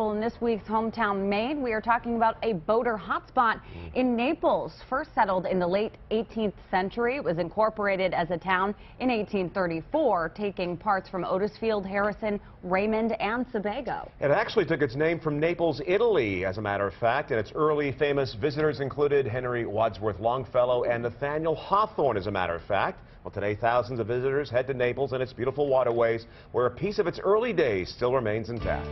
Well, in this week's Hometown Maine, we are talking about a boater hotspot in Naples. First settled in the late 18th century, it was incorporated as a town in 1834, taking parts from Otisfield, Harrison, Raymond, and Sebago. It actually took its name from Naples, Italy, as a matter of fact, and its early famous visitors included Henry Wadsworth Longfellow and Nathaniel Hawthorne, as a matter of fact. Well, today, thousands of visitors head to Naples and its beautiful waterways, where a piece of its early days still remains intact.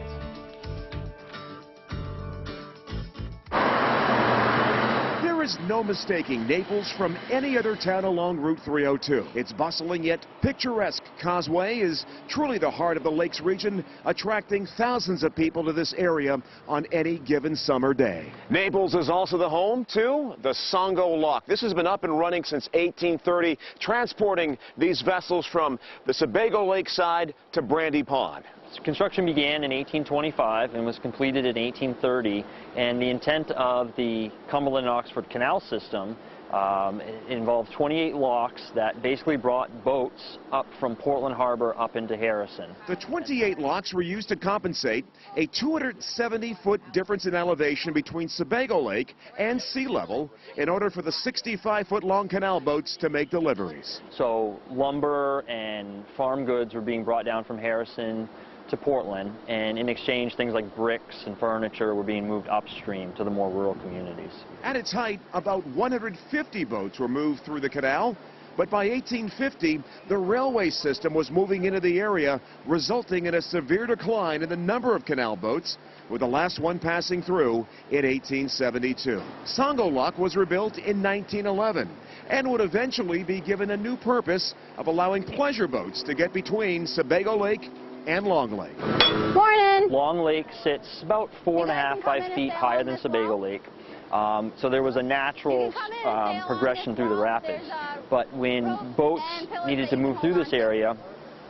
There is no mistaking Naples from any other town along Route 302. Its bustling yet picturesque causeway is truly the heart of the lakes region, attracting thousands of people to this area on any given summer day. Naples is also the home to the Songo Lock. This has been up and running since 1830, transporting these vessels from the Sebago Lakeside to Brandy Pond. Construction began in 1825 and was completed in 1830, and the intent of the Cumberland and Oxford Canal system involved 28 locks that basically brought boats up from Portland Harbor up into Harrison. The 28 locks were used to compensate a 270-foot difference in elevation between Sebago Lake and sea level in order for the 65-foot-long canal boats to make deliveries. So lumber and farm goods were being brought down from Harrison to Portland, and in exchange things like bricks and furniture were being moved upstream to the more rural communities. At its height, about 150 boats were moved through the canal, but by 1850, the railway system was moving into the area, resulting in a severe decline in the number of canal boats, with the last one passing through in 1872. Songo Lock was rebuilt in 1911 and would eventually be given a new purpose of allowing pleasure boats to get between Sebago Lake and Long Lake. Morning! Long Lake sits about 4.5, 5 feet higher than Sebago Lake. So there was a natural progression through the rapids. But when boats needed to move through this area,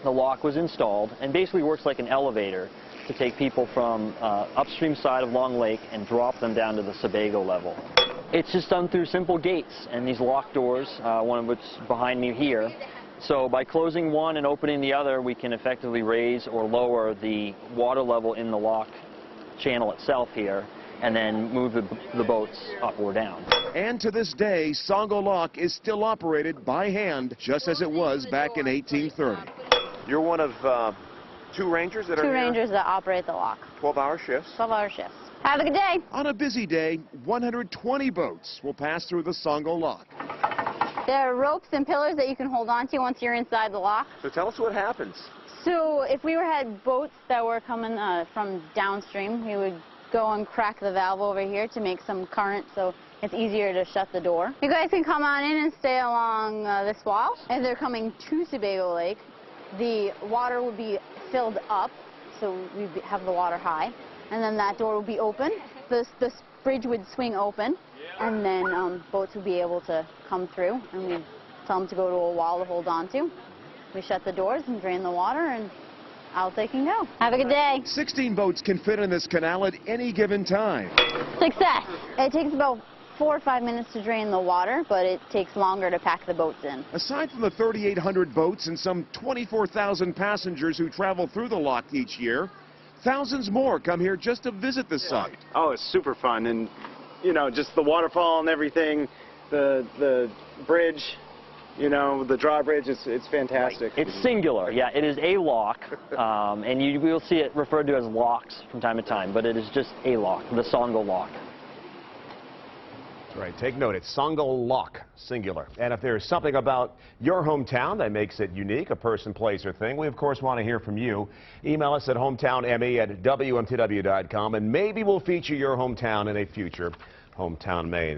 the lock was installed and basically works like an elevator to take people from upstream side of Long Lake and drop them down to the Sebago level. It's just done through simple gates and these lock doors, one of which is behind me here. So by closing one and opening the other, we can effectively raise or lower the water level in the lock channel itself here, and then move the boats up or down. And to this day, Songo Lock is still operated by hand, just as it was back in 1830. You're one of two rangers that are Two here? rangers that operate the lock. 12-hour shifts. 12-hour shifts. Have a good day. On a busy day, 120 boats will pass through the Songo Lock. There are ropes and pillars that you can hold on to once you're inside the lock. So tell us what happens. So if we had boats that were coming from downstream, we would go and crack the valve over here to make some current so it's easier to shut the door. You guys can come on in and stay along this wall. If they're coming to Sebago Lake, the water would be filled up, so we have the water high, and then that door would be open. This bridge would swing open, and then boats would be able to come through, and we'd tell them to go to a wall to hold on to. We shut the doors and drain the water, and out they can go. Have a good day. 16 boats can fit in this canal at any given time. Success. It takes about 4 or 5 minutes to drain the water, but it takes longer to pack the boats in. Aside from the 3,800 boats and some 24,000 passengers who travel through the lock each year, thousands more come here just to visit the site. Oh, it's super fun, and you know, just the waterfall and everything, the bridge, you know, the drawbridge, it's fantastic. It's singular, yeah, it is a lock, and you will see it referred to as locks from time to time, but it is just a lock, the Songo Lock. That's right, take note, it's Songo Lock, singular. And if there's something about your hometown that makes it unique, a person, place, or thing, we of course want to hear from you. Email us at hometownme@wmtw.com, and maybe we'll feature your hometown in a future Hometown Maine.